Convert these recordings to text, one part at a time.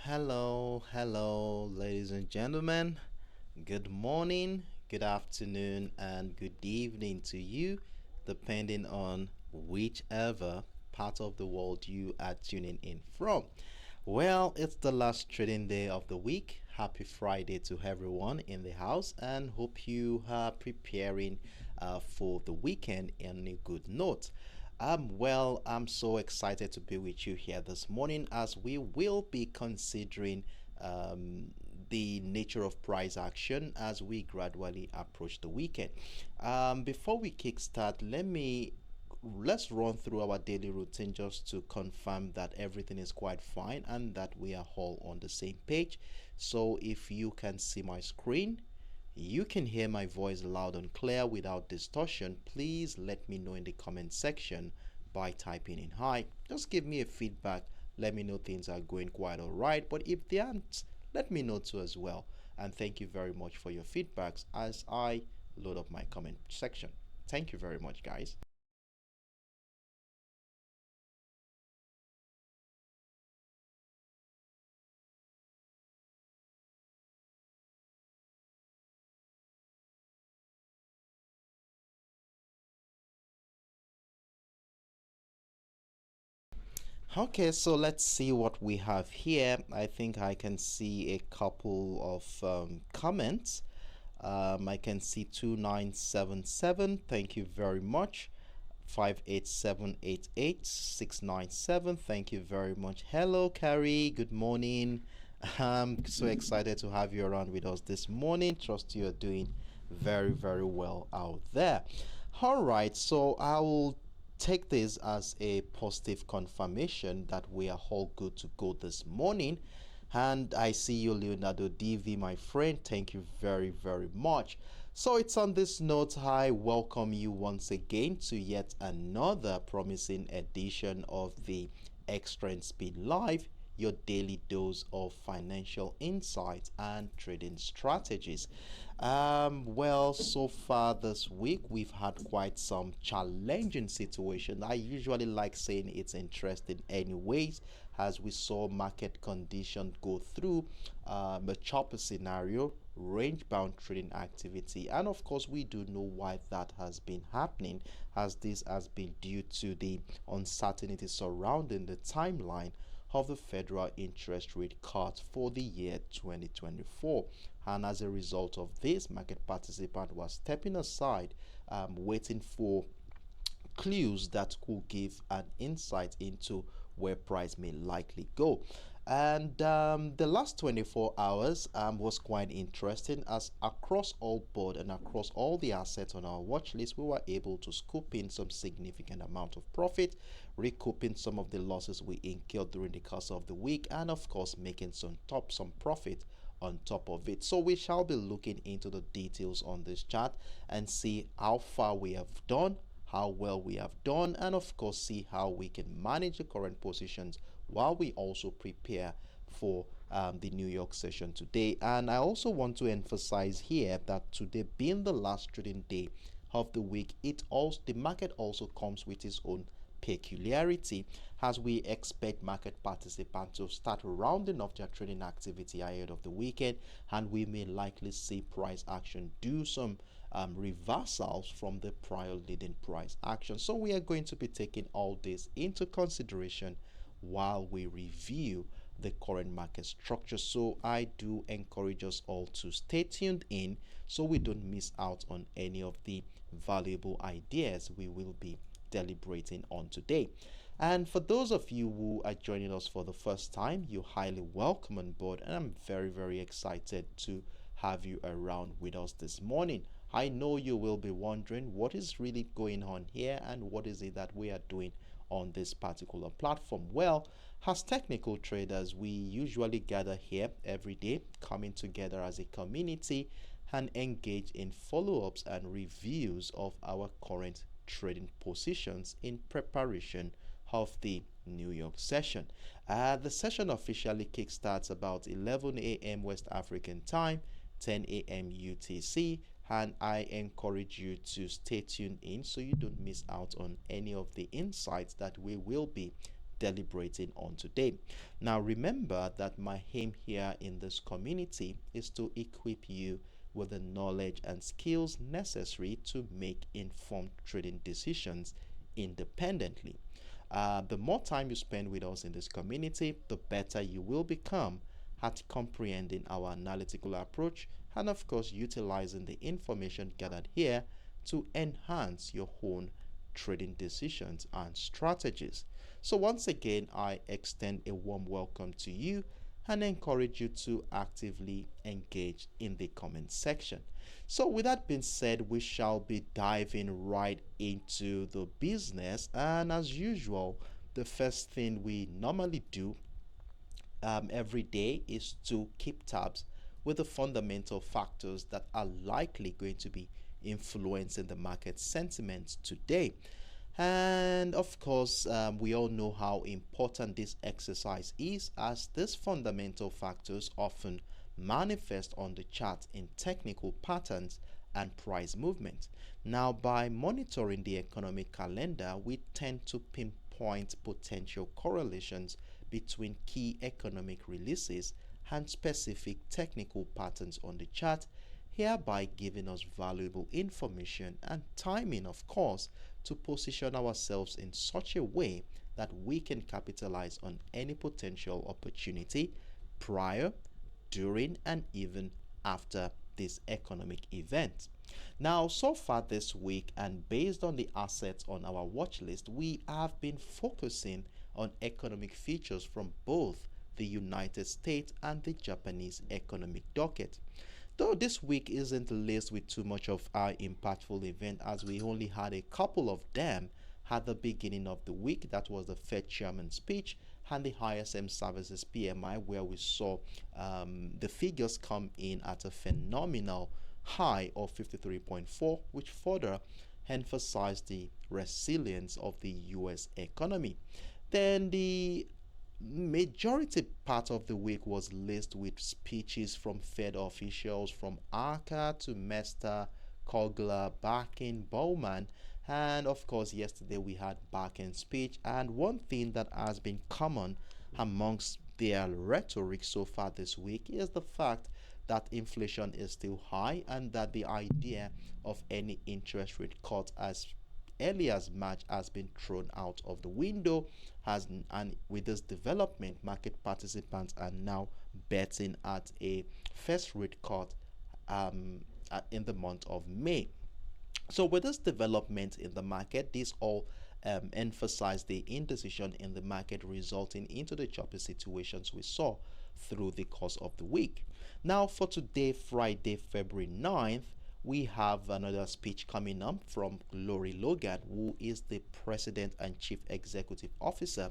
Hello, ladies and gentlemen. Good morning, good afternoon, and good evening to you, depending on whichever part of the world you are tuning in from. Well, it's the last trading day of the week. Happy Friday to everyone in the house, and hope you are preparing for the weekend on a good note. I'm so excited to be with you here this morning as we will be considering um, the nature of price action as we gradually approach the weekend. Before we kickstart, let's run through our daily routine just to confirm that everything is quite fine and that we are all on the same page. So if you can see my screen, you can hear my voice loud and clear without distortion. Please let me know in the comment section by typing in hi. Just give me a feedback. Let me know things are going quite all right. But if they aren't, let me know too as well. And thank you very much for your feedbacks as I load up my comment section. Thank you very much, guys. Okay, so let's see what we have here. I think I can see a couple of comments. I can see 2977. Thank you very much. 58788 Thank you very much. Hello, Carrie. Good morning. I'm so excited to have you around with us this morning. Trust you are doing very well out there. All right, so I will take this as a positive confirmation that we are all good to go this morning. And I see you, Leonardo DV, my friend. Thank you very much. So it's on this note, I welcome you once again to yet another promising edition of the Extra and Speed Live, your daily dose of financial insights and trading strategies. Well, so far this week, we've had quite some challenging situations. I usually like saying it's interesting anyways, as we saw market conditions go through a chopper scenario, range bound trading activity, and of course we do know why that has been happening, as this has been due to the uncertainty surrounding the timeline of the federal interest rate cut for the year 2024. And as a result of this, market participant was stepping aside, waiting for clues that could give an insight into where price may likely go. And the last 24 hours was quite interesting, as across all board and across all the assets on our watch list, we were able to scoop in some significant amount of profit, recouping some of the losses we incurred during the course of the week, and of course making some profit on top of it. So we shall be looking into the details on this chart and see how far we have done, how well we have done, and of course see how we can manage the current positions while we also prepare for the New York session today. And I also want to emphasize here that today being the last trading day of the week, the market also comes with its own peculiarity, as we expect market participants to start rounding off their trading activity ahead of the weekend, and we may likely see price action do some reversals from the prior leading price action. So we are going to be taking all this into consideration while we review the current market structure. So I do encourage us all to stay tuned in so we don't miss out on any of the valuable ideas we will be deliberating on today. And for those of you who are joining us for the first time, you're highly welcome on board, and I'm very excited to have you around with us this morning. I know you will be wondering what is really going on here and what is it that we are doing on this particular platform. Well, as technical traders, we usually gather here every day, coming together as a community and engage in follow-ups and reviews of our current trading positions in preparation of the New York session. The session officially kickstarts about 11 a.m. West African time, 10 a.m. UTC, and I encourage you to stay tuned in so you don't miss out on any of the insights that we will be deliberating on today. Now, remember that my aim here in this community is to equip you with the knowledge and skills necessary to make informed trading decisions independently. The more time you spend with us in this community, the better you will become at comprehending our analytical approach and, of course, utilizing the information gathered here to enhance your own trading decisions and strategies. So, once again, I extend a warm welcome to you and encourage you to actively engage in the comment section. So, with that being said, we shall be diving right into the business. And as usual, the first thing we normally do every day is to keep tabs with the fundamental factors that are likely going to be influencing the market sentiment today. And of course, we all know how important this exercise is, as these fundamental factors often manifest on the chart in technical patterns and price movement. Now, by monitoring the economic calendar, we tend to pinpoint potential correlations between key economic releases and specific technical patterns on the chart, hereby giving us valuable information and timing, of course, to position ourselves in such a way that we can capitalize on any potential opportunity prior, during, and even after this economic event. Now, so far this week, and based on the assets on our watch list, we have been focusing on economic features from both the United States and the Japanese economic docket. Though this week isn't laced with too much of our impactful event, as we only had a couple of them at the beginning of the week. That was the Fed chairman speech and the ISM services PMI, where we saw the figures come in at a phenomenal high of 53.4, which further emphasized the resilience of the US economy. Then the majority part of the week was laced with speeches from Fed officials from Arca to Mester, Kogler, Barkin, Bowman, and of course yesterday we had Barkin's speech. And one thing that has been common amongst their rhetoric so far this week is the fact that inflation is still high and that the idea of any interest rate cut as early as March has been thrown out of the window. And with this development, market participants are now betting at a first rate cut in the month of May. So with this development in the market, this all emphasize the indecision in the market, resulting into the choppy situations we saw through the course of the week. Now for today, Friday, February 9th, we have another speech coming up from Lori Logan, who is the President and Chief Executive Officer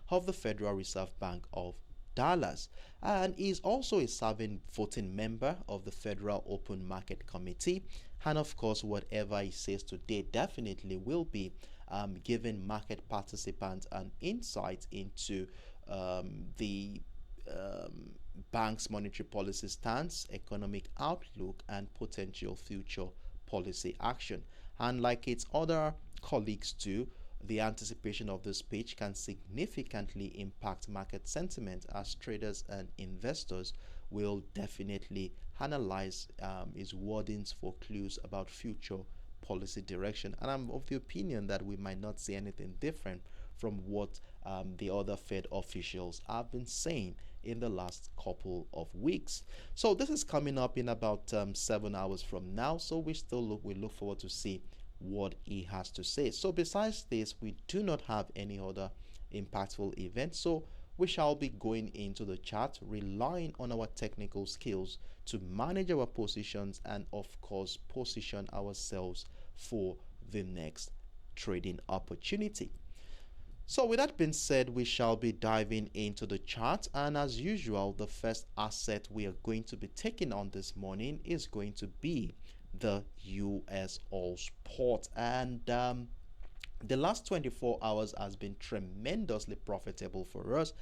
of the Federal Reserve Bank of Dallas, and is also a serving voting member of the Federal Open Market Committee. And of course, whatever he says today definitely will be giving market participants an insight into the bank's monetary policy stance, economic outlook, and potential future policy action. And like its other colleagues do, the anticipation of this speech can significantly impact market sentiment, as traders and investors will definitely analyze his wordings for clues about future policy direction. And I'm of the opinion that we might not see anything different from what the other Fed officials have been saying in the last couple of weeks. So this is coming up in about 7 hours from now. So we look forward to see what he has to say. So besides this, we do not have any other impactful events. So we shall be going into the chart, relying on our technical skills to manage our positions and of course position ourselves for the next trading opportunity. So with that being said, we shall be diving into the chart, and as usual, the first asset we are going to be taking on this morning is going to be the US All Spot. And the last 24 hours has been tremendously profitable for us,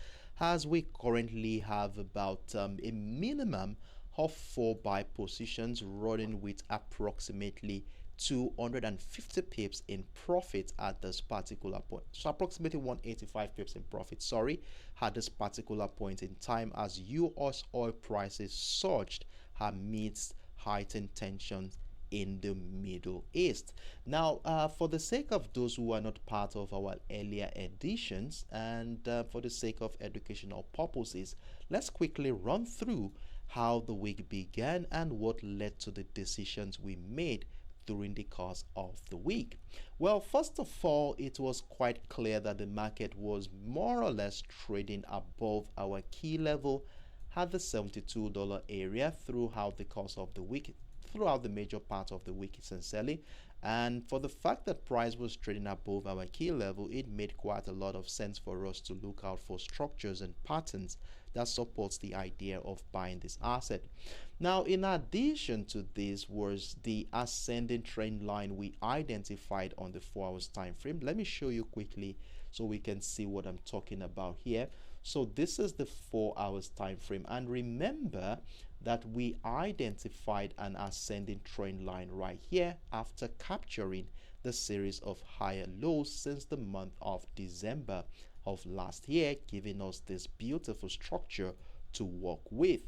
as we currently have about a minimum of 4 buy positions running with approximately 250 pips in profit at this particular point. So approximately 185 pips in profit, sorry, at this particular point in time as US oil prices surged amidst heightened tensions in the Middle East. Now, for the sake of those who are not part of our earlier editions and for the sake of educational purposes, let's quickly run through how the week began and what led to the decisions we made during the course of the week. Well, first of all, it was quite clear that the market was more or less trading above our key level at the $72 area throughout the course of the week, throughout the major part of the week essentially. And for the fact that price was trading above our key level, it made quite a lot of sense for us to look out for structures and patterns that supports the idea of buying this asset. Now, in addition to this was the ascending trend line we identified on the 4 hours time frame. Let me show you quickly so we can see what I'm talking about here. So this is the 4 hours time frame, and remember that we identified an ascending trend line right here after capturing the series of higher lows since the month of December of last year, giving us this beautiful structure to work with.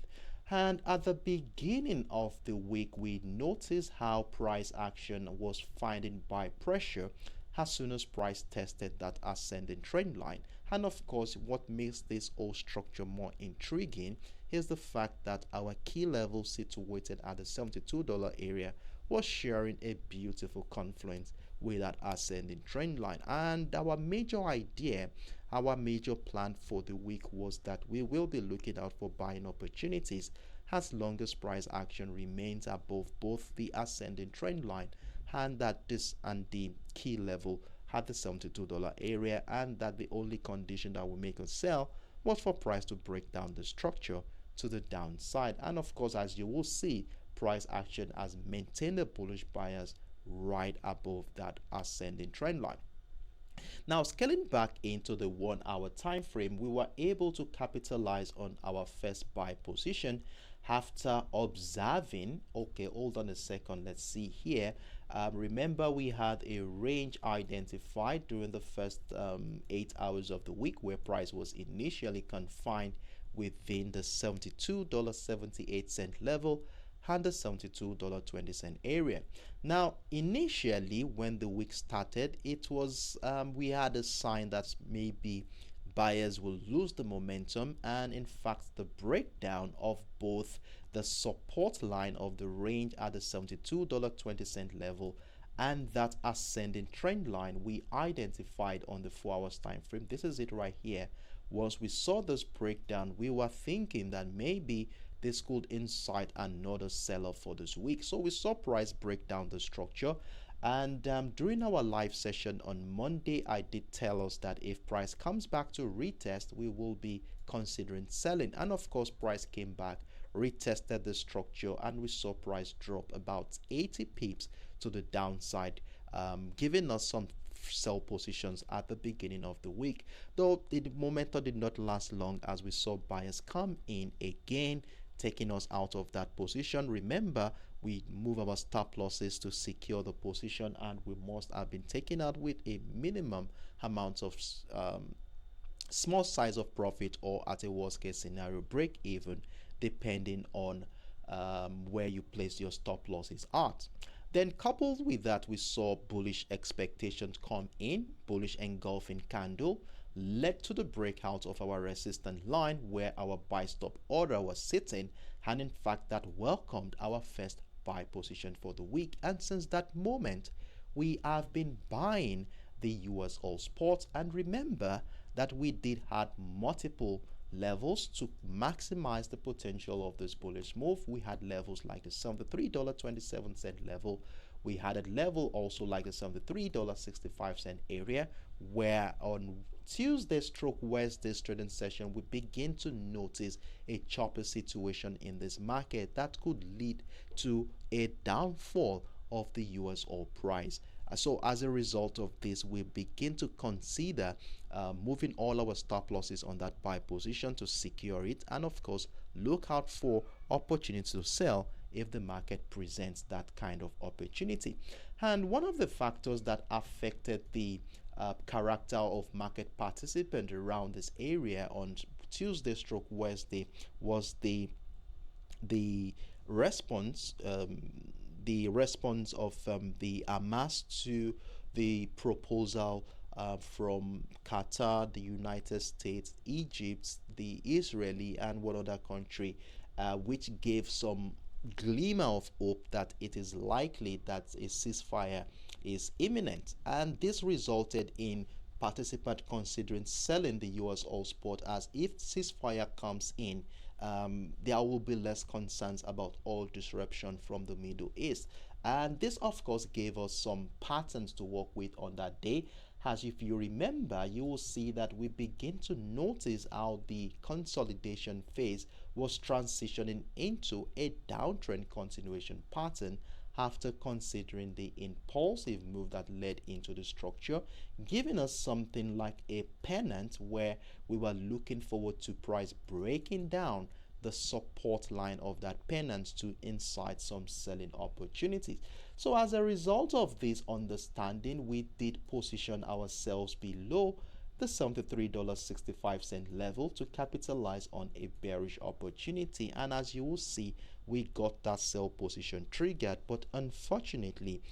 And at the beginning of the week, we noticed how price action was finding buy pressure as soon as price tested that ascending trend line. And of course, what makes this whole structure more intriguing is the fact that our key level situated at the $72 area was sharing a beautiful confluence with that ascending trend line. And our major idea, our major plan for the week was that we will be looking out for buying opportunities as long as price action remains above both the ascending trend line and that this and the key level at the $72 area, and that the only condition that will make us sell was for price to break down the structure to the downside. And of course, as you will see, price action has maintained a bullish bias right above that ascending trend line. Now, scaling back into the 1 hour time frame, we were able to capitalize on our first buy position after observing, okay, hold on a second, let's see here. Remember, we had a range identified during the first 8 hours of the week where price was initially confined within the $72.78 level and the $72.20 area. Now, initially, when the week started, it was we had a sign that maybe buyers will lose the momentum, and in fact, the breakdown of both the support line of the range at the $72.20 level and that ascending trend line we identified on the 4 hours time frame. This is it right here. Once we saw this breakdown, we were thinking that maybe this could incite another sell-off for this week. So we saw price break down the structure, and during our live session on Monday, I did tell us that if price comes back to retest, we will be considering selling. And of course, price came back, retested the structure, and we saw price drop about 80 pips to the downside, giving us some sell positions at the beginning of the week. Though the momentum did not last long as we saw buyers come in again, taking us out of that position. Remember, we move our stop losses to secure the position, and we must have been taken out with a minimum amount of small size of profit, or at a worst case scenario break even, depending on where you place your stop losses at. Then coupled with that, we saw bullish expectations come in. Bullish engulfing candle led to the breakout of our resistance line where our buy stop order was sitting, and in fact that welcomed our first buy position for the week. And since that moment, we have been buying the US All Sports, and remember that we did have multiple levels to maximize the potential of this bullish move. We had levels like the $73.27 level. We had a level also like the $73.65 area, where on Tuesday stroke Wednesday's trading session we begin to notice a choppy situation in this market that could lead to a downfall of the US oil price. So as a result of this, we begin to consider moving all our stop losses on that buy position to secure it, and of course look out for opportunities to sell if the market presents that kind of opportunity. And one of the factors that affected the character of market participant around this area on Tuesday stroke Wednesday was the response the response of the Hamas to the proposal from Qatar, the United States, Egypt, the Israeli, and one other country, which gave some glimmer of hope that it is likely that a ceasefire is imminent. And this resulted in participants considering selling the US oil spot, as if ceasefire comes in, there will be less concerns about oil disruption from the Middle East. And this, of course, gave us some patterns to work with on that day. As if you remember, you will see that we begin to notice how the consolidation phase was transitioning into a downtrend continuation pattern after considering the impulsive move that led into the structure, giving us something like a pennant where we were looking forward to price breaking down the support line of that pennant to incite some selling opportunities. So as a result of this understanding, we did position ourselves below the $73.65 level to capitalize on a bearish opportunity. And as you will see, we got that sell position triggered, but unfortunately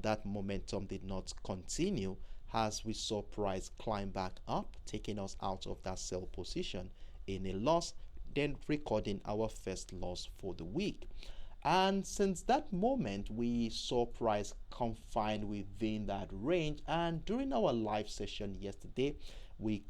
that momentum did not continue, as we saw price climb back up, taking us out of that sell position in a loss, then recording our first loss for the week. And since that moment, we saw price confined within that range. And during our live session yesterday, we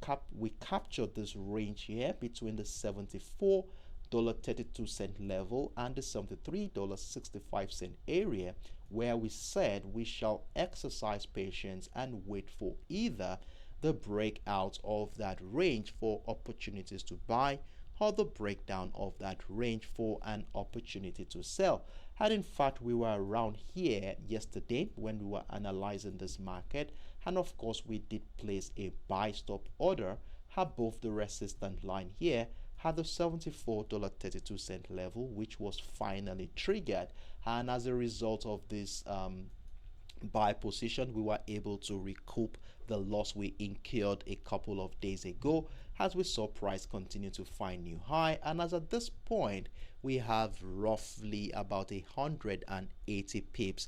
captured this range here between the $74.32 level and the $73.65 area, where we said we shall exercise patience and wait for either the breakout of that range for opportunities to buy, or the breakdown of that range for an opportunity to sell. And in fact, we were around here yesterday when we were analyzing this market, and of course we did place a buy stop order above the resistance line here at the $74.32 level, which was finally triggered. And as a result of this buy position, we were able to recoup the loss we incurred a couple of days ago, as we saw price continue to find new high. And as at this point, we have roughly about 180 pips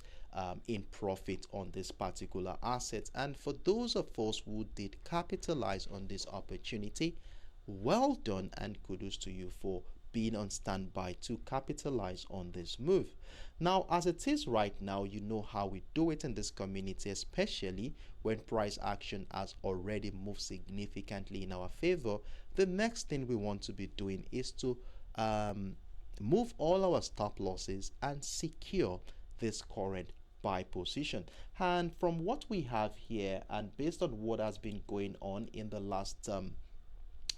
in profit on this particular asset. And for those of us who did capitalize on this opportunity, well done and kudos to you for being on standby to capitalize on this move. Now, as it is right now, you know how we do it in this community, especially when price action has already moved significantly in our favor. The next thing we want to be doing is to move all our stop losses and secure this current buy position. And from what we have here, and based on what has been going on in the last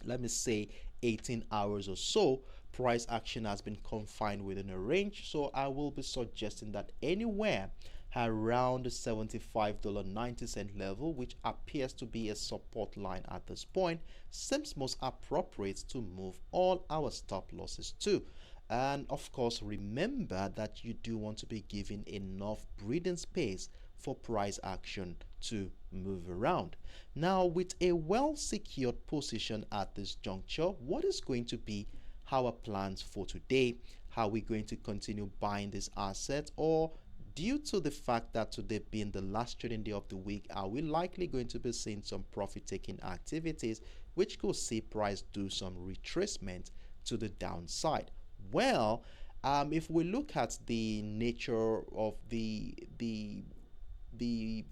let me say 18 hours or so, price action has been confined within a range. So I will be suggesting that anywhere around the $75.90 level, which appears to be a support line at this point, seems most appropriate to move all our stop losses to. And of course, remember that you do want to be given enough breathing space for price action to move around. Now, with a well secured position at this juncture, what is going to be our plans for today? How are we going to continue buying this asset? Or due to the fact that today being the last trading day of the week, are we likely going to be seeing some profit taking activities, which could see price do some retracement to the downside? Well, if we look at the nature of the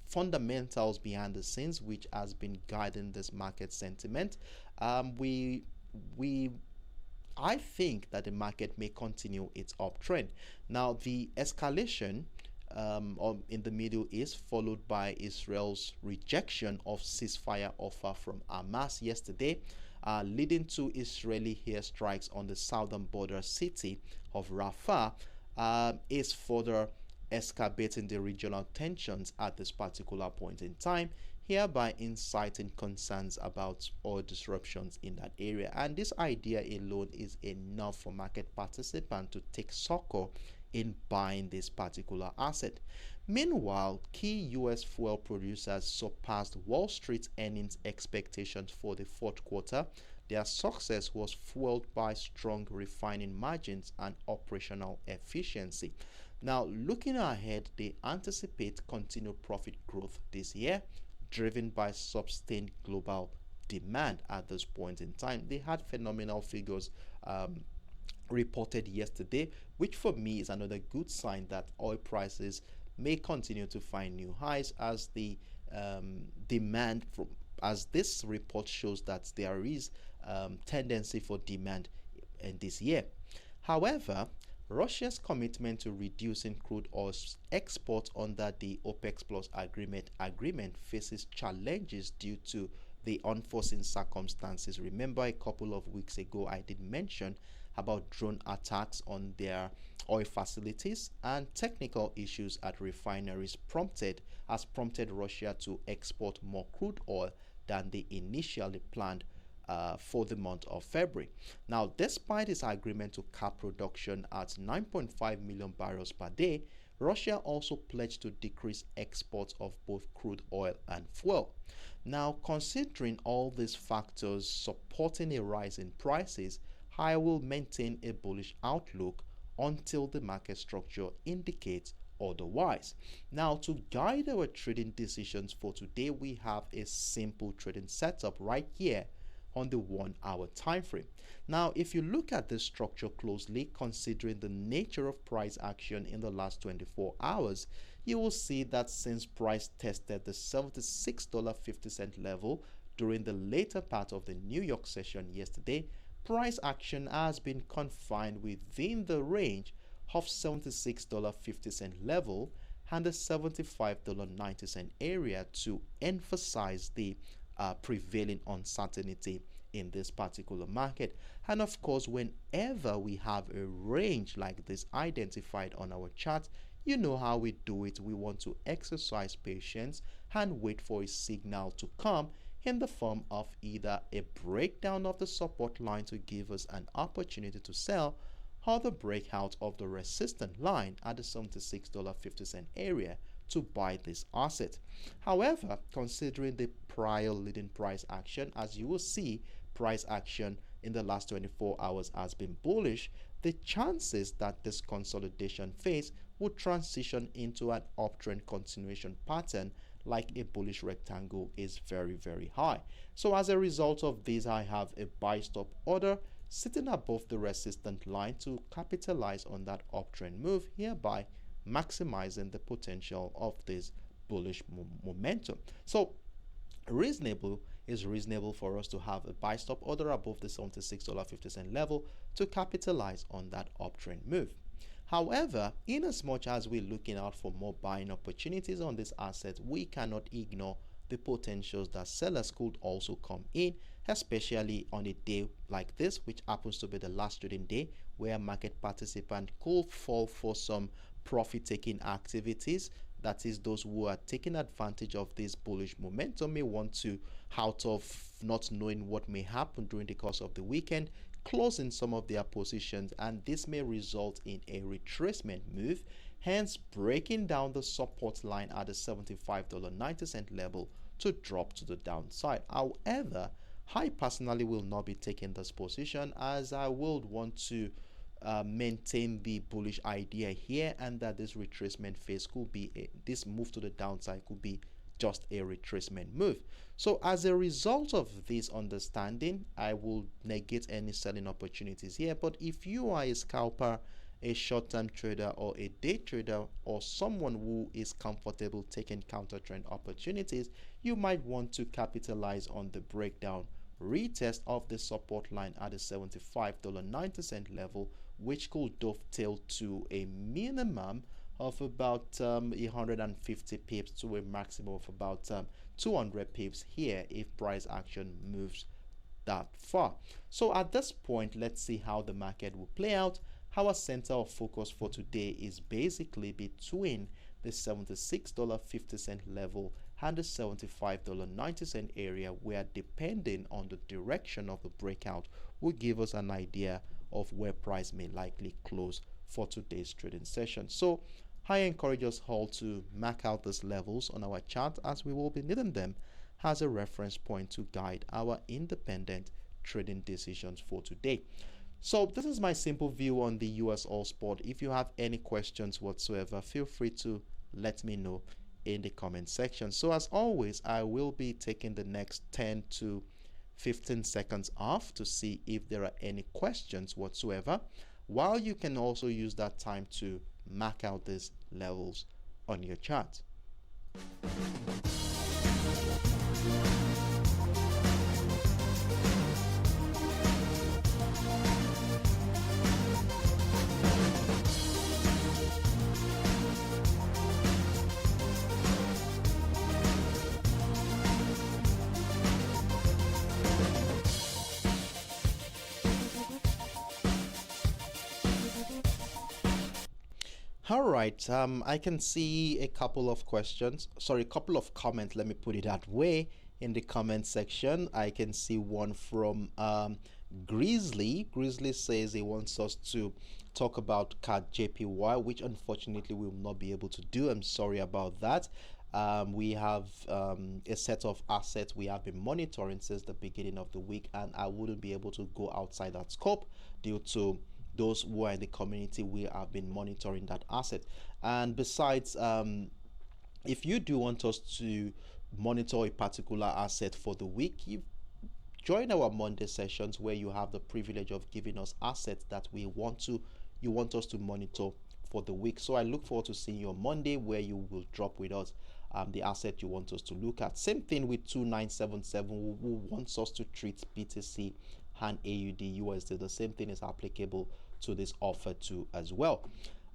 fundamentals behind the scenes, which has been guiding this market sentiment, I think that the market may continue its uptrend. Now, the escalation in the Middle East, followed by Israel's rejection of ceasefire offer from Hamas yesterday, leading to Israeli airstrikes on the southern border city of Rafah, is further escalating the regional tensions at this particular point in time, hereby inciting concerns about oil disruptions in that area. And this idea alone is enough for market participants to take succor in buying this particular asset. Meanwhile, key US fuel producers surpassed Wall Street earnings expectations for the fourth quarter. Their success was fueled by strong refining margins and operational efficiency. Now, looking ahead, they anticipate continued profit growth this year, driven by sustained global demand at this point in time. They had phenomenal figures reported yesterday, which for me is another good sign that oil prices may continue to find new highs as the demand from as this report shows that there is tendency for demand in this year. However, Russia's commitment to reducing crude oil exports under the OPEC Plus agreement faces challenges due to the unforeseen circumstances. Remember, a couple of weeks ago, I did mention about drone attacks on their oil facilities, and technical issues at refineries prompted Russia to export more crude oil than they initially planned for the month of February. Now, despite its agreement to cap production at 9.5 million barrels per day, Russia also pledged to decrease exports of both crude oil and fuel. Now, considering all these factors supporting a rise in prices, I will maintain a bullish outlook until the market structure indicates otherwise. Now, to guide our trading decisions for today, we have a simple trading setup right here on the 1 hour time frame. Now, if you look at this structure closely, considering the nature of price action in the last 24 hours, you will see that since price tested the $76.50 level during the later part of the New York session yesterday, price action has been confined within the range of $76.50 level and the $75.90 area to emphasize the prevailing uncertainty in this particular market. And of course, whenever we have a range like this identified on our chart, you know how we do it. We want to exercise patience and wait for a signal to come in the form of either a breakdown of the support line to give us an opportunity to sell, or the breakout of the resistance line at the $76.50 area to buy this asset. However, considering the prior leading price action, as you will see, price action in the last 24 hours has been bullish, the chances that this consolidation phase would transition into an uptrend continuation pattern like a bullish rectangle is very, very high. So as a result of this, I have a buy stop order sitting above the resistance line to capitalize on that uptrend move, hereby maximizing the potential of this bullish momentum. So reasonable for us to have a buy stop order above the $76.50 level to capitalize on that uptrend move. However, in as much as we're looking out for more buying opportunities on this asset, we cannot ignore the potentials that sellers could also come in, especially on a day like this, which happens to be the last trading day, where market participants could fall for some profit-taking activities. That is, those who are taking advantage of this bullish momentum may want to, out of not knowing what may happen during the course of the weekend, closing some of their positions, and this may result in a retracement move, hence breaking down the support line at the $75.90 level to drop to the downside. However, I personally will not be taking this position, as I will want to maintain the bullish idea here, and that this retracement phase could be this move to the downside could be just a retracement move. So as a result of this understanding, I will negate any selling opportunities here. But if you are a scalper, a short-term trader, or a day trader, or someone who is comfortable taking counter trend opportunities, you might want to capitalize on the breakdown retest of the support line at the $75.90 level, which could dovetail to a minimum of about 150 pips to a maximum of about 200 pips here if price action moves that far. So at this point, let's see how the market will play out. Our center of focus for today is basically between the $76.50 level and the $75.90 area, where depending on the direction of the breakout will give us an idea of where price may likely close for today's trading session. So I encourage us all to mark out these levels on our chart, as we will be needing them as a reference point to guide our independent trading decisions for today. So this is my simple view on the US All Spot. If you have any questions whatsoever, feel free to let me know in the comment section. So as always, I will be taking the next 10 to 15 seconds off to see if there are any questions whatsoever, while you can also use that time to mark out these levels on your chart. All right, I can see a couple of questions, sorry, a couple of comments, let me put it that way, in the comment section. I can see one from Grizzly. Grizzly says he wants us to talk about CAD JPY, which unfortunately we will not be able to do. I'm sorry about that. We have a set of assets we have been monitoring since the beginning of the week, and I wouldn't be able to go outside that scope due to those who are in the community. We have been monitoring that asset. And besides, if you do want us to monitor a particular asset for the week, you join our Monday sessions, where you have the privilege of giving us assets that you want us to monitor for the week. So I look forward to seeing you on Monday, where you will drop with us the asset you want us to look at. Same thing with 2977, who wants us to treat BTC and AUD USD. The same thing is applicable to this offer too as well.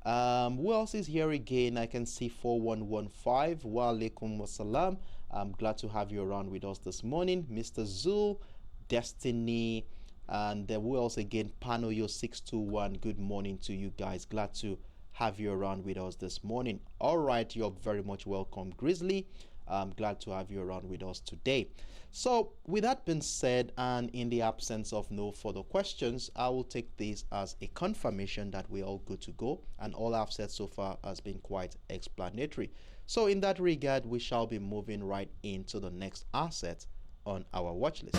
Who else is here again? I can see 4115. Wa alaikum wassalam. I'm glad to have you around with us this morning. Mr. Zul, Destiny, and who else again? Panoyo 621. Good morning to you guys. Glad to have you around with us this morning. All right, you're very much welcome, Grizzly. I'm glad to have you around with us today. So with that being said, and in the absence of no further questions, I will take this as a confirmation that we're all good to go, and all I've said so far has been quite explanatory. So in that regard, we shall be moving right into the next asset on our watch list.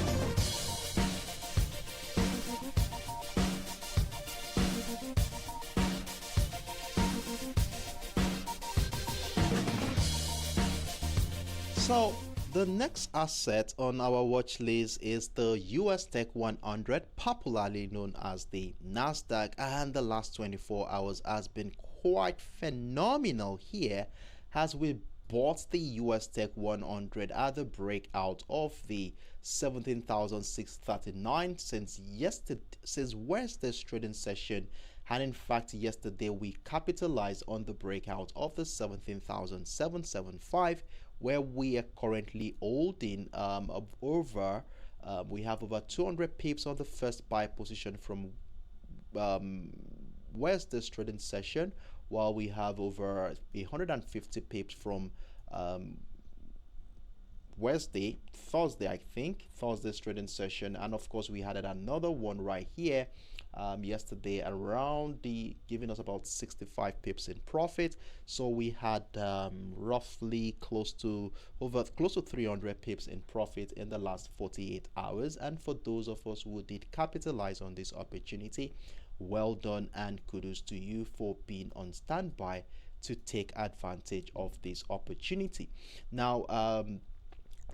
So the next asset on our watch list is the USTech100, popularly known as the Nasdaq, and the last 24 hours has been quite phenomenal here, as we bought the USTech100 at the breakout of the 17,639 since Wednesday's trading session. And in fact, yesterday we capitalized on the breakout of the 17,775, where we are currently holding we have over 200 pips on the first buy position from Wednesday's trading session, while we have over 150 pips from Thursday's trading session. And of course, we had another one right here yesterday, around giving us about 65 pips in profit. So we had roughly close to 300 pips in profit in the last 48 hours. And for those of us who did capitalize on this opportunity, well done, and kudos to you for being on standby to take advantage of this opportunity. Now,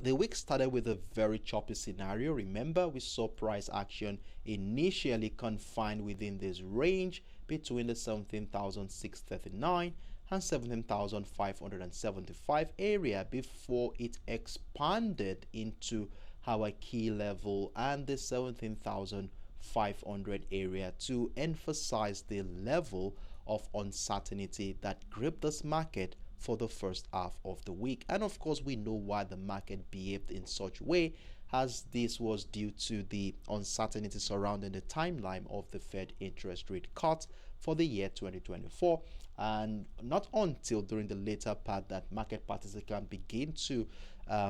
the week started with a very choppy scenario. Remember, we saw price action initially confined within this range between the 17,639 and 17,575 area before it expanded into our key level and the 17,500 area to emphasize the level of uncertainty that gripped this market for the first half of the week. And of course, we know why the market behaved in such a way, as this was due to the uncertainty surrounding the timeline of the Fed interest rate cut for the year 2024. And not until during the later part that market participants begin to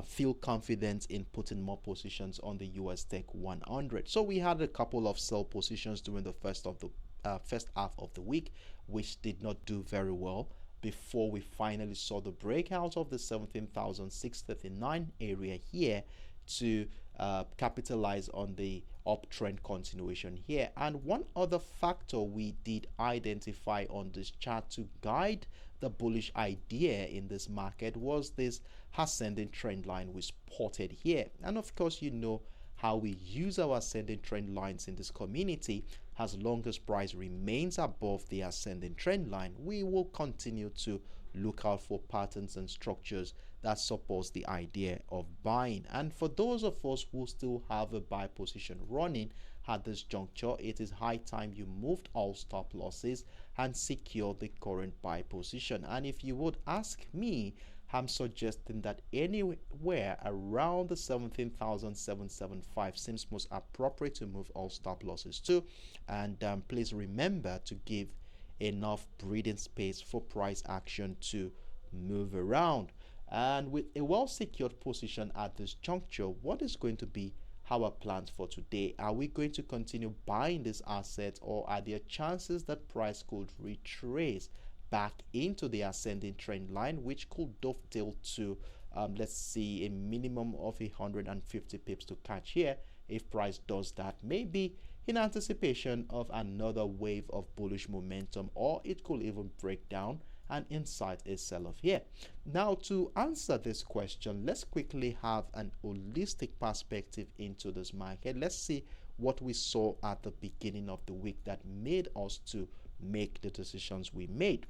feel confident in putting more positions on the US Tech 100. So we had a couple of sell positions during the first first half of the week, which did not do very well before we finally saw the breakout of the 17,639 area here to capitalize on the uptrend continuation here. And one other factor we did identify on this chart to guide the bullish idea in this market was this ascending trend line we spotted here. And of course, you know how we use our ascending trend lines in this community. As long as price remains above the ascending trend line, we will continue to look out for patterns and structures that supports the idea of buying. And for those of us who still have a buy position running at this juncture, it is high time you moved all stop losses and secure the current buy position. And if you would ask me, I'm suggesting that anywhere around the 17,775 seems most appropriate to move all stop losses to. And please remember to give enough breathing space for price action to move around. And with a well-secured position at this juncture, what is going to be our plans for today? Are we going to continue buying this asset, or are there chances that price could retrace back into the ascending trend line, which could dovetail to let's see, a minimum of 150 pips to catch here? If price does that, maybe in anticipation of another wave of bullish momentum, or it could even break down and incite a sell-off here. Now, to answer this question, let's quickly have an holistic perspective into this market. Let's see what we saw at the beginning of the week that made us to make the decisions we made.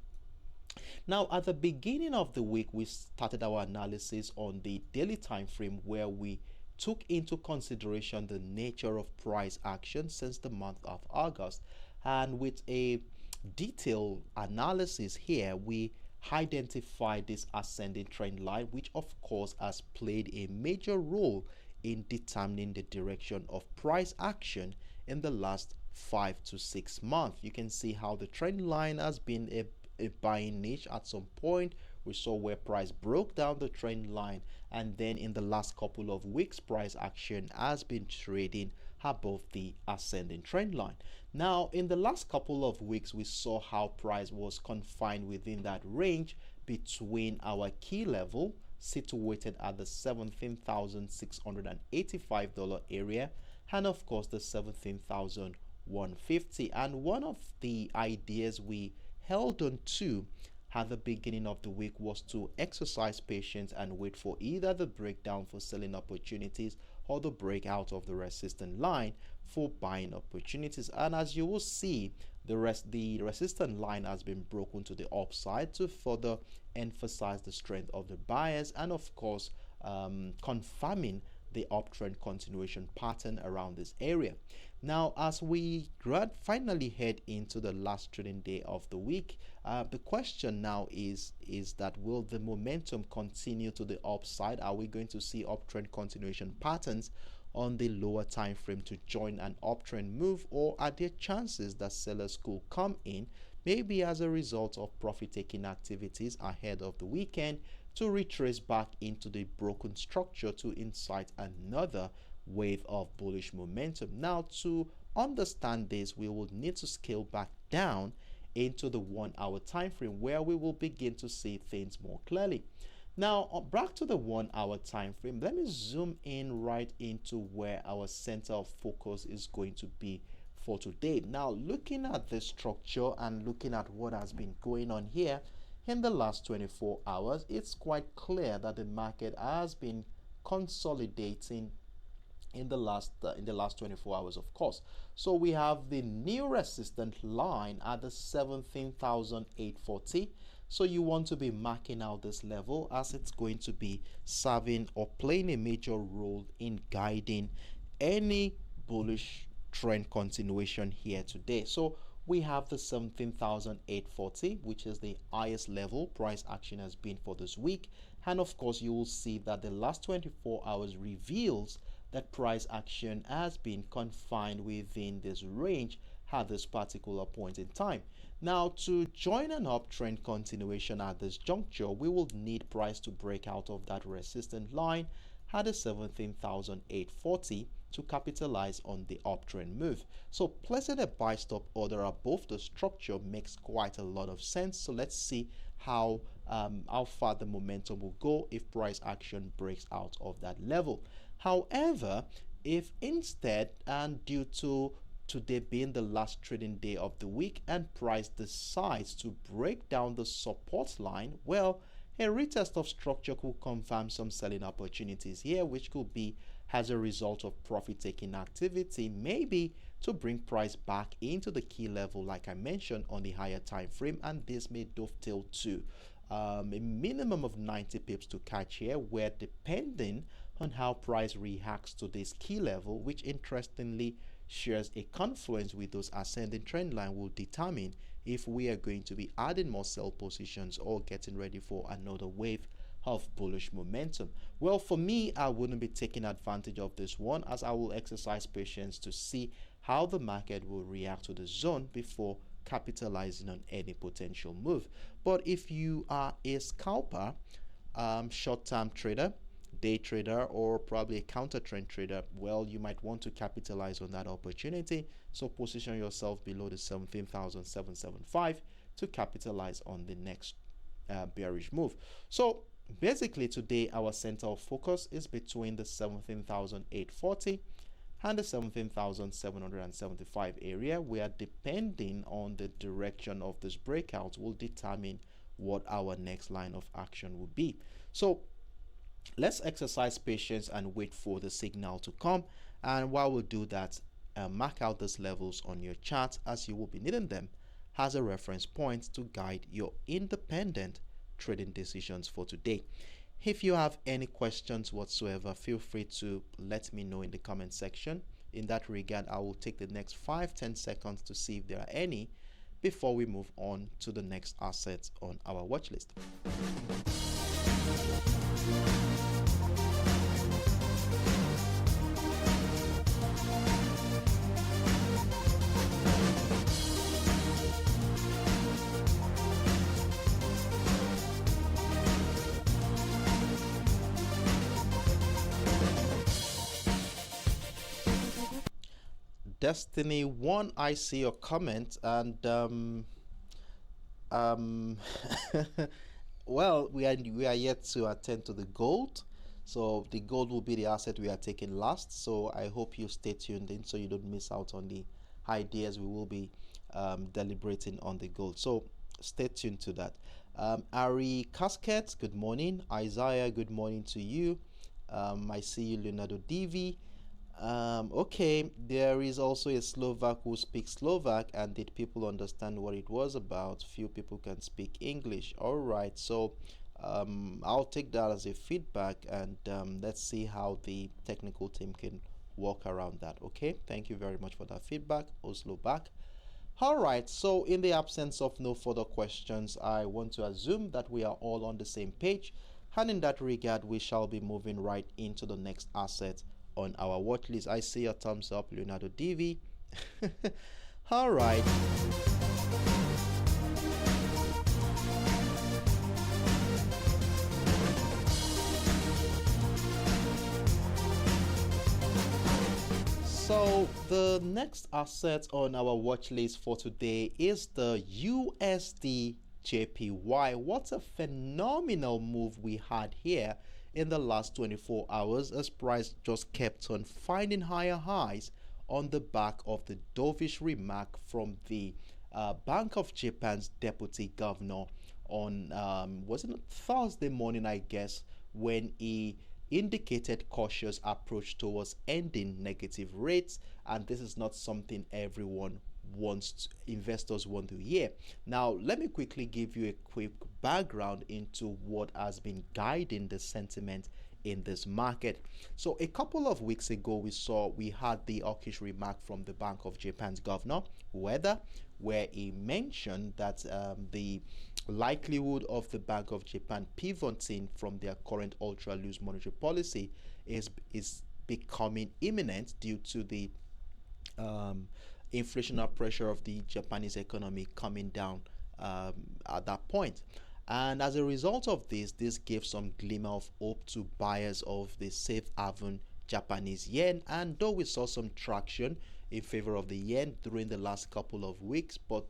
Now, at the beginning of the week, we started our analysis on the daily time frame, where we took into consideration the nature of price action since the month of August. And with a detailed analysis here, we identified this ascending trend line, which of course has played a major role in determining the direction of price action in the last 5 to 6 months. You can see how the trend line has been a buying niche at some point. We saw where price broke down the trend line, and then in the last couple of weeks, price action has been trading above the ascending trend line. Now, in the last couple of weeks, we saw how price was confined within that range between our key level situated at the $17,685 area and of course the 17,150. And one of the ideas we held on to at the beginning of the week was to exercise patience and wait for either the breakdown for selling opportunities or the breakout of the resistance line for buying opportunities. And as you will see, the resistance line has been broken to the upside to further emphasize the strength of the buyers, and of course confirming the uptrend continuation pattern around this area. Now, as we finally head into the last trading day of the week, the question now is that will the momentum continue to the upside? Are we going to see uptrend continuation patterns on the lower time frame to join an uptrend move, or are there chances that sellers could come in, maybe as a result of profit-taking activities ahead of the weekend, to retrace back into the broken structure to incite another wave of bullish momentum? Now, to understand this, we will need to scale back down into the 1 hour time frame, where we will begin to see things more clearly. Now, back to the 1 hour time frame, let me zoom in right into where our center of focus is going to be for today. Now, looking at this structure and looking at what has been going on here in the last 24 hours, it's quite clear that the market has been consolidating in the last 24 hours, of course. So we have the new resistance line at the 17,840. So you want to be marking out this level, as it's going to be serving or playing a major role in guiding any bullish trend continuation here today. So we have the 17,840, which is the highest level price action has been for this week. And of course, you will see that the last 24 hours reveals that price action has been confined within this range at this particular point in time. Now, to join an uptrend continuation at this juncture, we will need price to break out of that resistance line at the 17,840 to capitalize on the uptrend move. So placing a buy stop order above the structure makes quite a lot of sense. So let's see how far the momentum will go if price action breaks out of that level. However, if instead, and due to today being the last trading day of the week and price decides to break down the support line, well, a retest of structure could confirm some selling opportunities here, which could be as a result of profit taking activity, maybe to bring price back into the key level like I mentioned on the higher time frame, and this may dovetail to a minimum of 90 pips to catch here, where depending on how price reacts to this key level, which interestingly shares a confluence with those ascending trend line, will determine if we are going to be adding more sell positions or getting ready for another wave of bullish momentum. Well, for me, I wouldn't be taking advantage of this one, as I will exercise patience to see how the market will react to the zone before capitalizing on any potential move. But if you are a scalper, short-term trader, day trader, or probably a counter trend trader, well, you might want to capitalize on that opportunity. So position yourself below the 17,775 to capitalize on the next bearish move. So basically today our center of focus is between the 17,840 and the 17,775 area, where depending on the direction of this breakout will determine what our next line of action will be. So let's exercise patience and wait for the signal to come, and while we do that, mark out these levels on your chart, as you will be needing them as a reference point to guide your independent trading decisions for today. If you have any questions whatsoever, feel free to let me know in the comment section. In that regard, I will take the next 5-10 seconds to see if there are any before we move on to the next asset on our watch list. Destiny 1, I see your comment, and well, we are yet to attend to the gold. So the gold will be the asset we are taking last. So I hope you stay tuned in so you don't miss out on the ideas we will be deliberating on the gold. So stay tuned to that. Ari Casket, good morning. Isaiah, good morning to you. I see you, Leonardo Divi. Okay, there is also a Slovak who speaks Slovak, and did people understand what it was about? Few people can speak English. All right, so I'll take that as a feedback, and let's see how the technical team can work around that. Okay, thank you very much for that feedback, Slovak. All right, so in the absence of no further questions, I want to assume that we are all on the same page, and in that regard, we shall be moving right into the next asset on our watch list. I see your thumbs up, Leonardo Divi. All right. So the next asset on our watch list for today is the USDJPY. What a phenomenal move we had here in the last 24 hours, as price just kept on finding higher highs on the back of the dovish remark from the Bank of Japan's deputy governor on was it Thursday morning, I guess, when he indicated cautious approach towards ending negative rates, and this is not something everyone investors want to hear. Now let me quickly give you a quick background into what has been guiding the sentiment in this market. So a couple of weeks ago we had the hawkish remark from the Bank of Japan's governor, where he mentioned that the likelihood of the Bank of Japan pivoting from their current ultra loose monetary policy is becoming imminent due to the inflationary pressure of the Japanese economy coming down at that point. And as a result of this gave some glimmer of hope to buyers of the safe haven Japanese yen, and though we saw some traction in favor of the yen during the last couple of weeks, but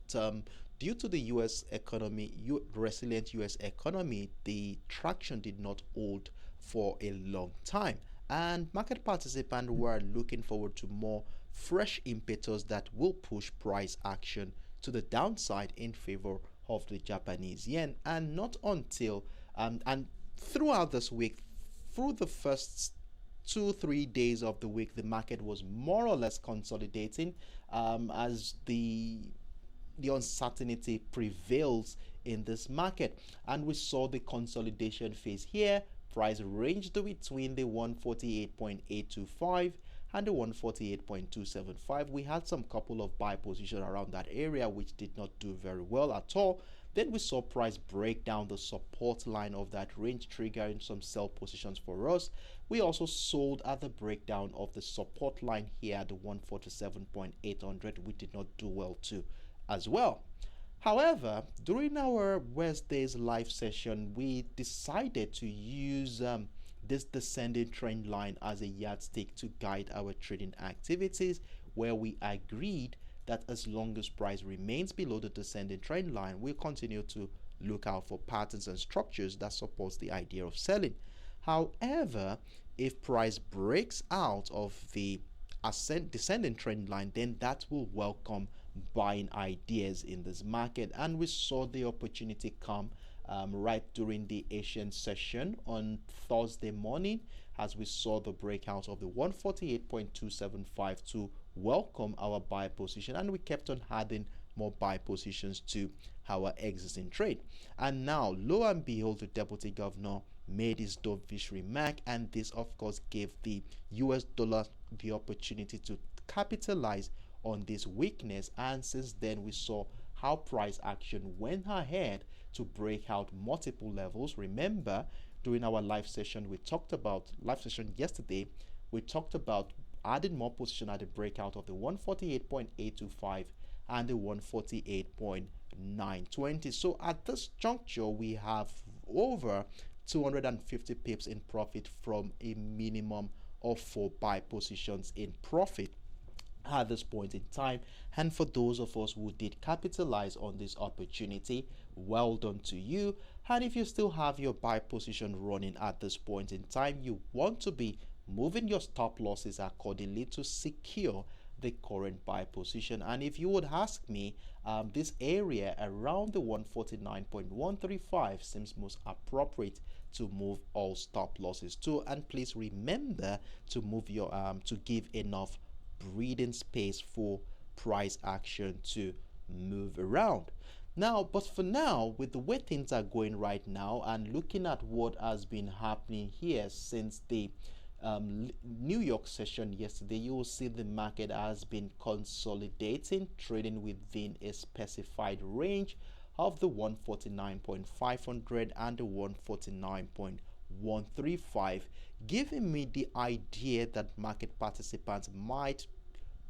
due to the US economy, resilient US economy, the traction did not hold for a long time, and market participants were looking forward to more fresh impetus that will push price action to the downside in favor of the Japanese yen. And not until and throughout this week, through the first 2 3 days of the week, the market was more or less consolidating as the uncertainty prevails in this market, and we saw the consolidation phase here. Price ranged between the 148.825 and the 148.275. We had some couple of buy positions around that area which did not do very well at all. Then we saw price break down the support line of that range, triggering some sell positions for us. We also sold at the breakdown of the support line here at the 147.800. We did not do well too as well. However, during our Wednesday's live session, we decided to use this descending trend line as a yardstick to guide our trading activities, where we agreed that as long as price remains below the descending trend line, we'll continue to look out for patterns and structures that supports the idea of selling. However, if price breaks out of the descending trend line, then that will welcome buying ideas in this market, and we saw the opportunity come right during the Asian session on Thursday morning, as we saw the breakout of the 148.275 to welcome our buy position, and we kept on adding more buy positions to our existing trade. And now, lo and behold, the deputy governor made his dovish remark, and this of course gave the US dollar the opportunity to capitalize on this weakness. And since then, we saw how price action went ahead to break out multiple levels. Remember, during our live session yesterday, we talked about adding more position at the breakout of the 148.825 and the 148.920. So at this juncture, we have over 250 pips in profit from a minimum of 4 buy positions in profit at this point in time. And for those of us who did capitalize on this opportunity, well done to you. And if you still have your buy position running at this point in time, you want to be moving your stop losses accordingly to secure the current buy position. And if you would ask me, this area around the 149.135 seems most appropriate to move all stop losses to. And please remember to move your to give enough breathing space for price action to move around. Now, but for now, with the way things are going right now, and looking at what has been happening here since the New York session yesterday, you will see the market has been consolidating, trading within a specified range of the 149.500 and the 149.135, giving me the idea that market participants might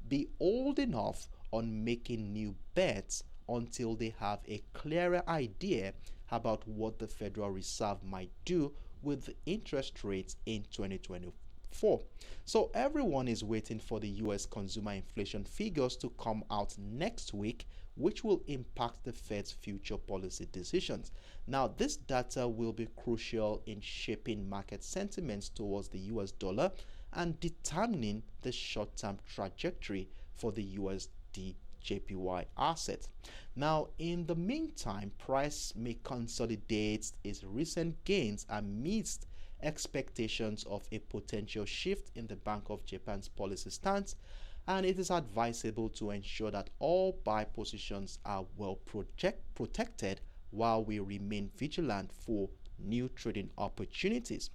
be old enough on making new bets until they have a clearer idea about what the Federal Reserve might do with the interest rates in 2024. So everyone is waiting for the US consumer inflation figures to come out next week, which will impact the Fed's future policy decisions. Now, this data will be crucial in shaping market sentiments towards the US dollar and determining the short-term trajectory for the USDJPY asset. Now, in the meantime, price may consolidate its recent gains amidst expectations of a potential shift in the Bank of Japan's policy stance, and it is advisable to ensure that all buy positions are well protected while we remain vigilant for new trading opportunities.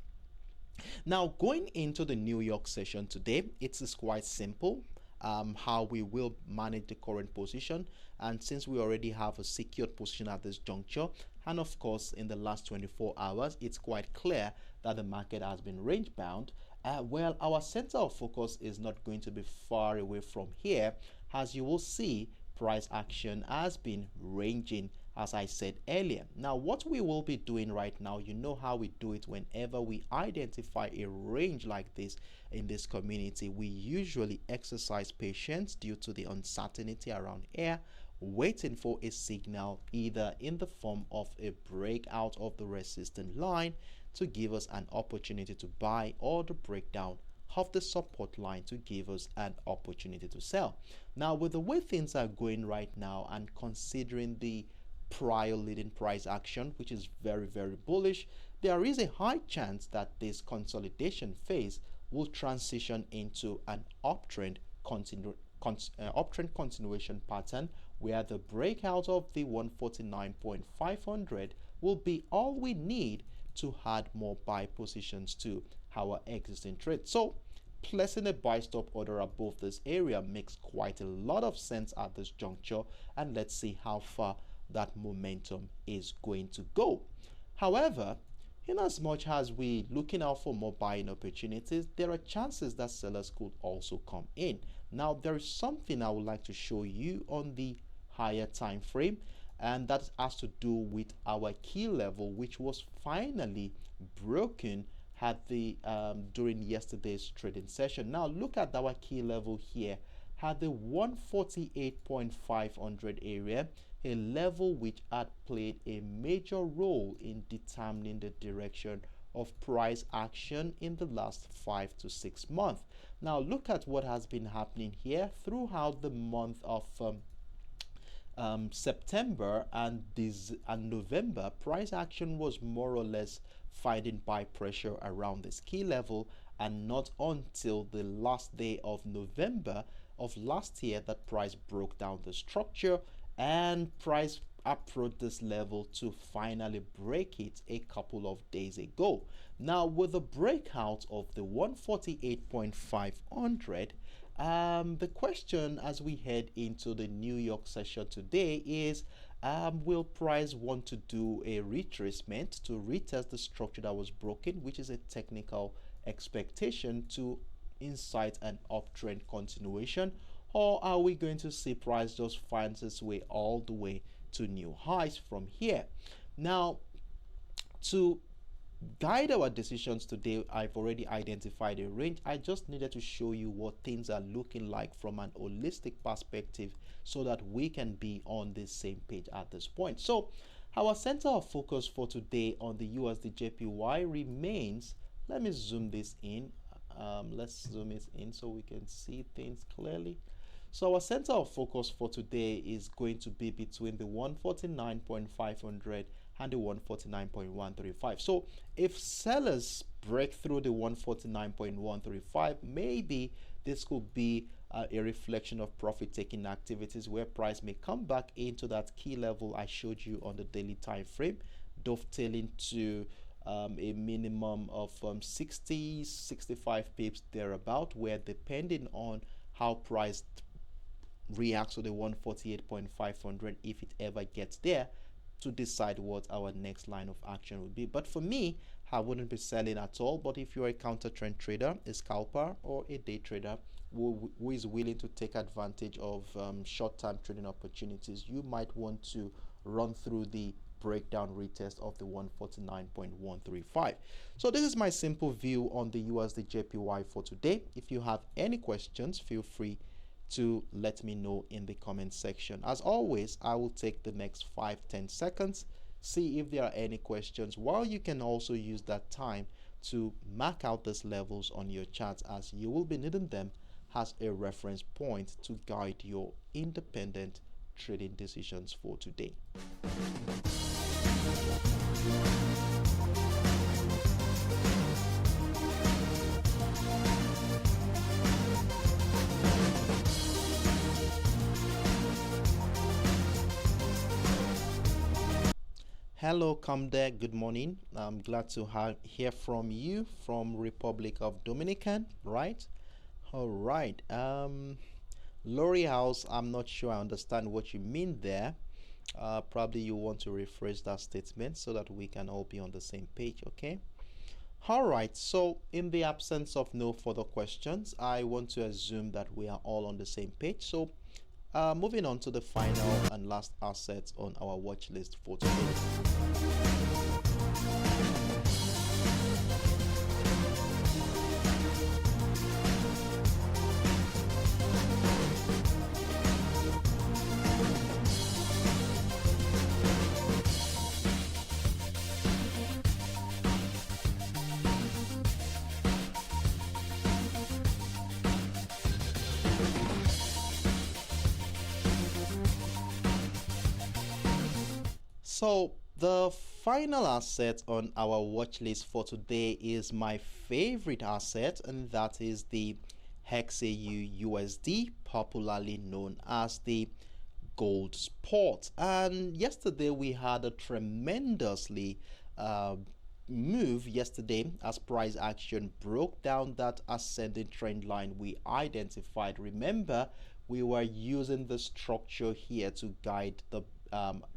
Now, going into the New York session today, it is quite simple how we will manage the current position. And since we already have a secured position at this juncture, and of course in the last 24 hours, it's quite clear that the market has been range bound. Well, our center of focus is not going to be far away from here. As you will see, price action has been ranging, as I said earlier. Now, what we will be doing right now, you know how we do it whenever we identify a range like this in this community. We usually exercise patience due to the uncertainty around here, waiting for a signal either in the form of a breakout of the resistance line to give us an opportunity to buy, or the breakdown of the support line to give us an opportunity to sell. Now, with the way things are going right now, and considering the prior leading price action, which is very, very bullish, there is a high chance that this consolidation phase will transition into an uptrend continuation pattern, where the breakout of the 149.500 will be all we need to add more buy positions to our existing trade. So placing a buy stop order above this area makes quite a lot of sense at this juncture, and let's see how far that momentum is going to go. However, in as much as we looking out for more buying opportunities, there are chances that sellers could also come in. Now, there is something I would like to show you on the higher time frame, and that has to do with our key level, which was finally broken at the during yesterday's trading session. Now look at our key level here at the 148.500 area, a level which had played a major role in determining the direction of price action in the last 5 to 6 months. Now look at what has been happening here throughout the month of September and November. Price action was more or less finding buy pressure around this key level, and not until the last day of November of last year that price broke down the structure and price approached this level to finally break it a couple of days ago. Now, with the breakout of the 148.500, the question as we head into the New York session today is, will price want to do a retracement to retest the structure that was broken, which is a technical expectation to incite an uptrend continuation, or are we going to see price just find its way all the way to new highs from here? Now, to guide our decisions today, I've already identified a range. I just needed to show you what things are looking like from an holistic perspective so that we can be on the same page at this point. So our center of focus for today on the USDJPY remains, let me zoom this in. Let's zoom it in so we can see things clearly. So our center of focus for today is going to be between the 149.500 and the 149.135. So if sellers break through the 149.135, maybe this could be a reflection of profit taking activities, where price may come back into that key level I showed you on the daily time frame, dovetailing to a minimum of 65 pips thereabout, where depending on how price reacts to the 148.500, if it ever gets there, to decide what our next line of action would be. But for me, I wouldn't be selling at all. But if you're a counter trend trader, a scalper, or a day trader who is willing to take advantage of short-term trading opportunities, you might want to run through the breakdown retest of the 149.135. So this is my simple view on the USDJPY for today. If you have any questions, feel free to let me know in the comment section. As always, I will take the next 5-10 seconds, see if there are any questions, while you can also use that time to mark out these levels on your charts, as you will be needing them as a reference point to guide your independent trading decisions for today. Hello, come there. Good morning. I'm glad to hear from you from Republic of Dominican, right? All right. Lori House, I'm not sure I understand what you mean there. Probably you want to rephrase that statement so that we can all be on the same page, okay? All right. So in the absence of no further questions, I want to assume that we are all on the same page. So Moving on to the final and last asset on our watch list for today. So the final asset on our watch list for today is my favorite asset, and that is the XAUUSD, popularly known as the gold spot. And yesterday we had a tremendously move yesterday as price action broke down that ascending trend line we identified. Remember, we were using the structure here to guide the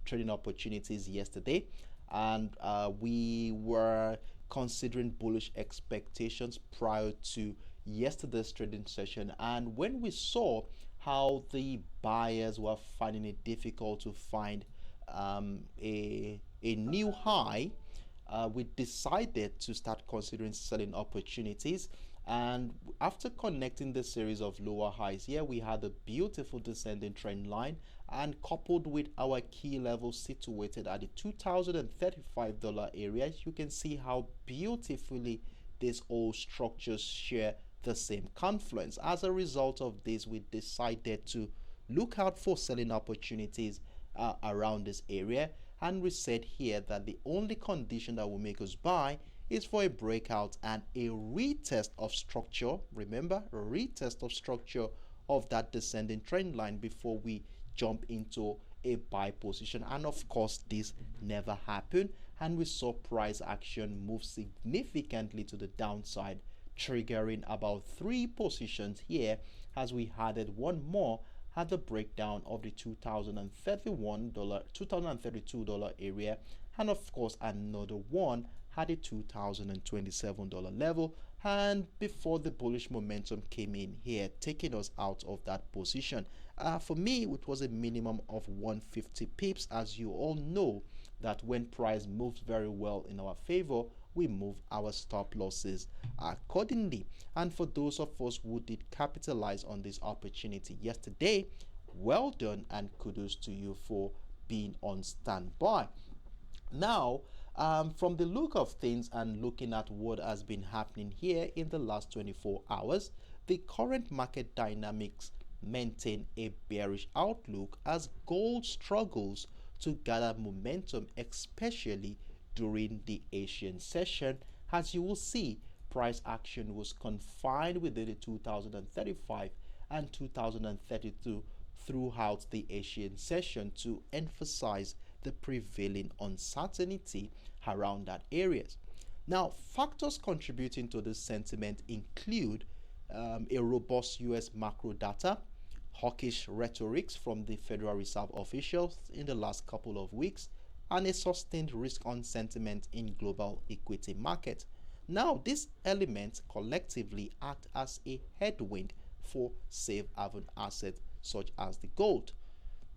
trading opportunities yesterday, and we were considering bullish expectations prior to yesterday's trading session. And when we saw how the buyers were finding it difficult to find a new high, we decided to start considering selling opportunities. And after connecting the series of lower highs here, we had a beautiful descending trend line, and coupled with our key level situated at the $2,035 area, you can see how beautifully these all structures share the same confluence. As a result of this, we decided to look out for selling opportunities around this area, and we said here that the only condition that will make us buy is for a breakout and a retest of structure. Remember, a retest of structure of that descending trend line before we jump into a buy position. And of course, this never happened, and we saw price action move significantly to the downside, triggering about 3 positions here as we added one more at the breakdown of the $2,032 area, and of course another one at the $2,027 level, and before the bullish momentum came in here, taking us out of that position. For me, it was a minimum of 150 pips. As you all know, that when price moves very well in our favor, we move our stop losses accordingly. And for those of us who did capitalize on this opportunity yesterday, well done, and kudos to you for being on standby. Now, from the look of things and looking at what has been happening here in the last 24 hours, the current market dynamics maintain a bearish outlook as gold struggles to gather momentum, especially during the Asian session. As you will see, price action was confined within the 2035 and 2032 throughout the Asian session to emphasize the prevailing uncertainty around that areas. Now, factors contributing to this sentiment include a robust US macro data, hawkish rhetorics from the Federal Reserve officials in the last couple of weeks, and a sustained risk on sentiment in global equity market. Now, these elements collectively act as a headwind for safe haven assets such as the gold.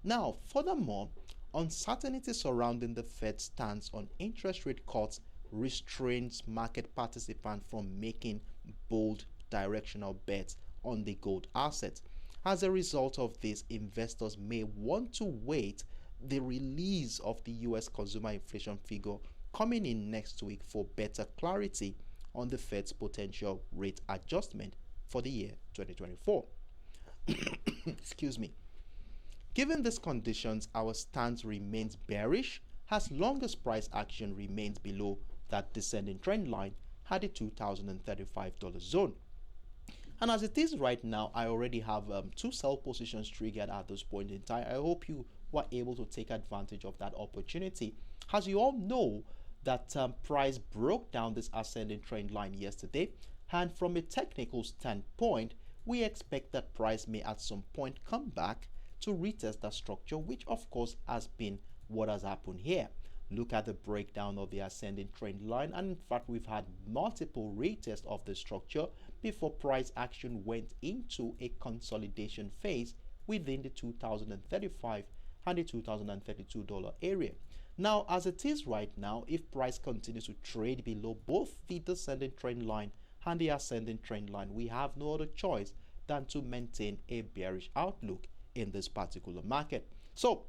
Now, furthermore, uncertainty surrounding the Fed stance on interest rate cuts restrains market participants from making bold directional bets on the gold asset. As a result of this, investors may want to wait the release of the US consumer inflation figure coming in next week for better clarity on the Fed's potential rate adjustment for the year 2024. Excuse me. Given these conditions, our stance remains bearish as long as price action remains below that descending trend line at the $2,035 zone. And as it is right now, I already have 2 sell positions triggered at this point in time. I hope you were able to take advantage of that opportunity. As you all know, that price broke down this ascending trend line yesterday, and from a technical standpoint, we expect that price may at some point come back to retest that structure, which of course has been what has happened here. Look at the breakdown of the ascending trend line, and in fact we've had multiple retests of the structure before price action went into a consolidation phase within the 2035 and the $2032 area. Now, as it is right now, if price continues to trade below both the descending trend line and the ascending trend line, we have no other choice than to maintain a bearish outlook in this particular market. So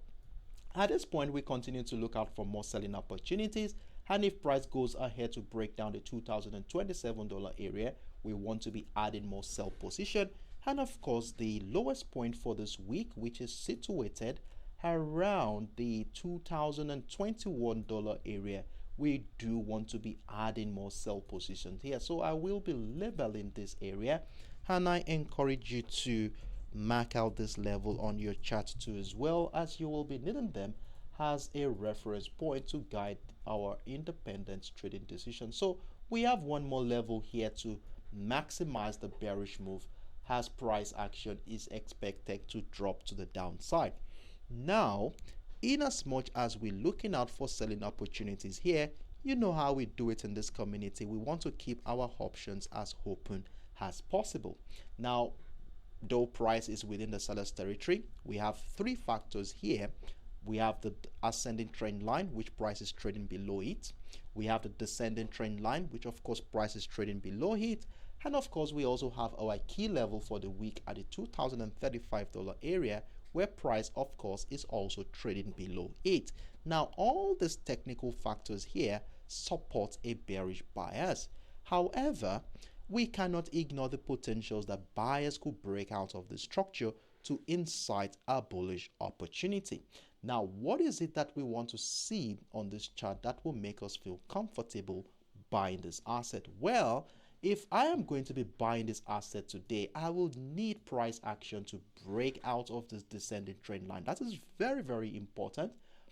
at this point, we continue to look out for more selling opportunities, and if price goes ahead to break down the $2027 area, we want to be adding more sell position. And of course, the lowest point for this week, which is situated around the $2021 area, we do want to be adding more sell positions here. So I will be labeling this area, and I encourage you to mark out this level on your chart too, as well, as you will be needing them as a reference point to guide our independent trading decision. So we have one more level here to maximize the bearish move as price action is expected to drop to the downside. Now, in as much as we're looking out for selling opportunities here, you know how we do it in this community. We want to keep our options as open as possible. Now, though price is within the seller's territory, we have three factors here. We have the ascending trend line, which price is trading below it. We have the descending trend line, which of course price is trading below it. And of course, we also have our key level for the week at the $2035 area, where price of course is also trading below it. Now, all these technical factors here support a bearish bias. However, we cannot ignore the potentials that buyers could break out of the structure to incite a bullish opportunity. Now, what is it that we want to see on this chart that will make us feel comfortable buying this asset? Well, if I am going to be buying this asset today, I will need price action to break out of this descending trend line. That is very, very important.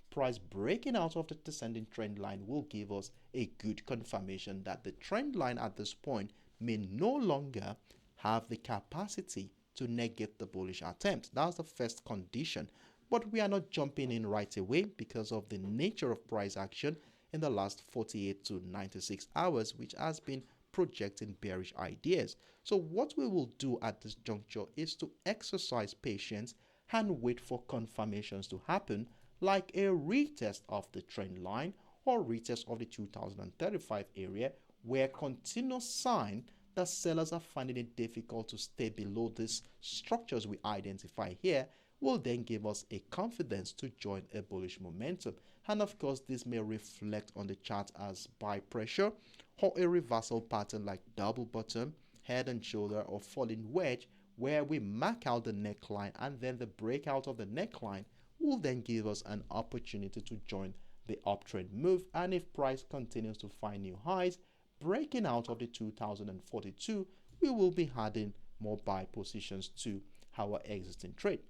Price breaking out of the descending trend line will give us a good confirmation that the trend line at this point may no longer have the capacity to negate the bullish attempt. That's the first condition. But we are not jumping in right away because of the nature of price action in the last 48 to 96 hours, which has been projecting bearish ideas. So what we will do at this juncture is to exercise patience and wait for confirmations to happen, like a retest of the trend line or retest of the 2035 area, where continuous sign that sellers are finding it difficult to stay below these structures we identify here will then give us a confidence to join a bullish momentum. And of course, this may reflect on the chart as buy pressure or a reversal pattern like double bottom, head and shoulder, or falling wedge, where we mark out the neckline and then the breakout of the neckline will then give us an opportunity to join the uptrend move. And if price continues to find new highs, breaking out of the 2042, we will be adding more buy positions to our existing trade.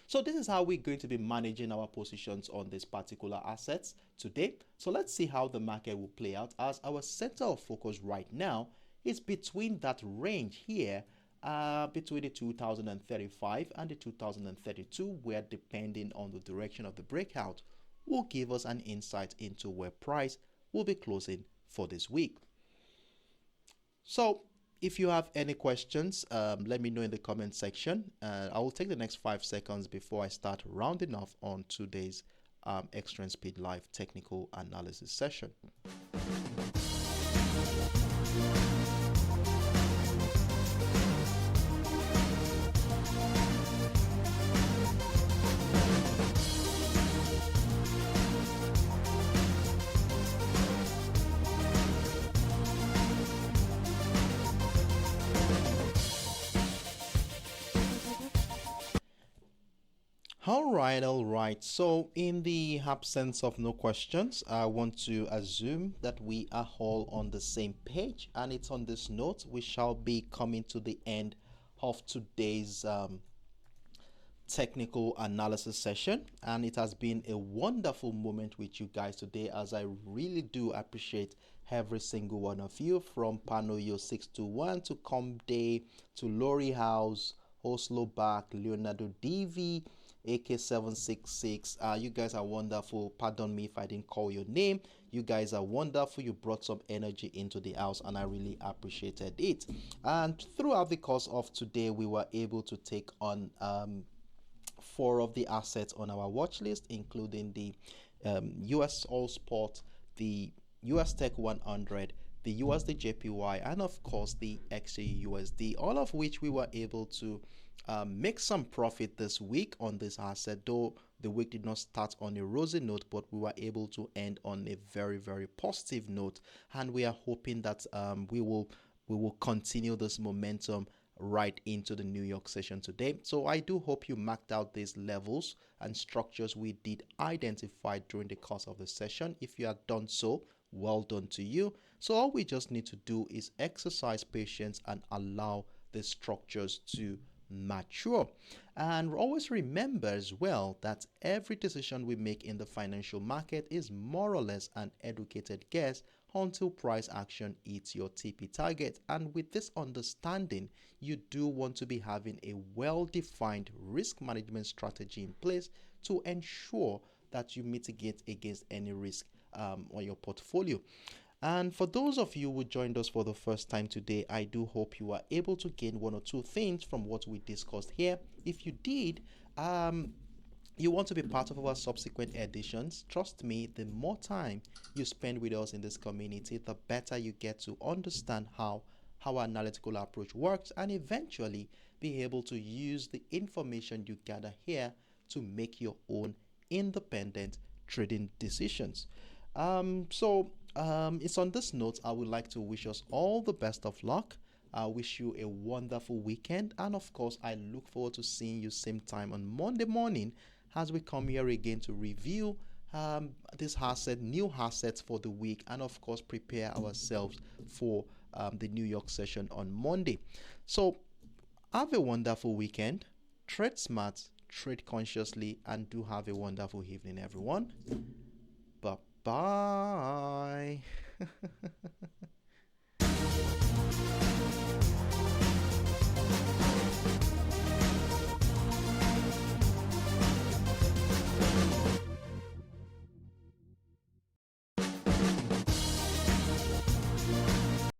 So this is how we're going to be managing our positions on these particular assets today. So let's see how the market will play out, as our center of focus right now is between that range here, between the 2035 and the 2032, where depending on the direction of the breakout will give us an insight into where price will be closing for this week. So if you have any questions, let me know in the comment section. I will take the next 5 seconds before I start rounding off on today's Extreme Speed Live technical analysis session. All right. So in the absence of no questions, I want to assume that we are all on the same page, and it's on this note we shall be coming to the end of today's technical analysis session. And it has been a wonderful moment with you guys today, as I really do appreciate every single one of you, from Panoyo 621 to Comday to Lori House, Oslo Back, Leonardo DV, AK766. You guys are wonderful. Pardon me if I didn't call your name. You guys are wonderful. You brought some energy into the house, and I really appreciated it. And throughout the course of today, we were able to take on four of the assets on our watch list, including the USOILSPOT, the USTech100, the USDJPY, and of course the XAUUSD, all of which we were able to make some profit this week on this asset, though the week did not start on a rosy note, but we were able to end on a very, very positive note, and we are hoping that we will continue this momentum right into the New York session today. So I do hope you marked out these levels and structures we did identify during the course of the session. If you have done so, well done to you. So all we just need to do is exercise patience and allow the structures to mature. And always remember as well that every decision we make in the financial market is more or less an educated guess until price action hits your TP target. And with this understanding, you do want to be having a well-defined risk management strategy in place to ensure that you mitigate against any risk on your portfolio. And for those of you who joined us for the first time today, I do hope you are able to gain one or two things from what we discussed here. If you did, you want to be part of our subsequent editions, trust me, the more time you spend with us in this community, the better you get to understand how our analytical approach works and eventually be able to use the information you gather here to make your own independent trading decisions. It's on this note, I would like to wish us all the best of luck. I wish you a wonderful weekend, and of course, I look forward to seeing you same time on Monday morning as we come here again to review this asset, new assets for the week, and of course, prepare ourselves for the New York session on Monday. So, have a wonderful weekend. Trade smart, trade consciously, and do have a wonderful evening, everyone. Bye bye.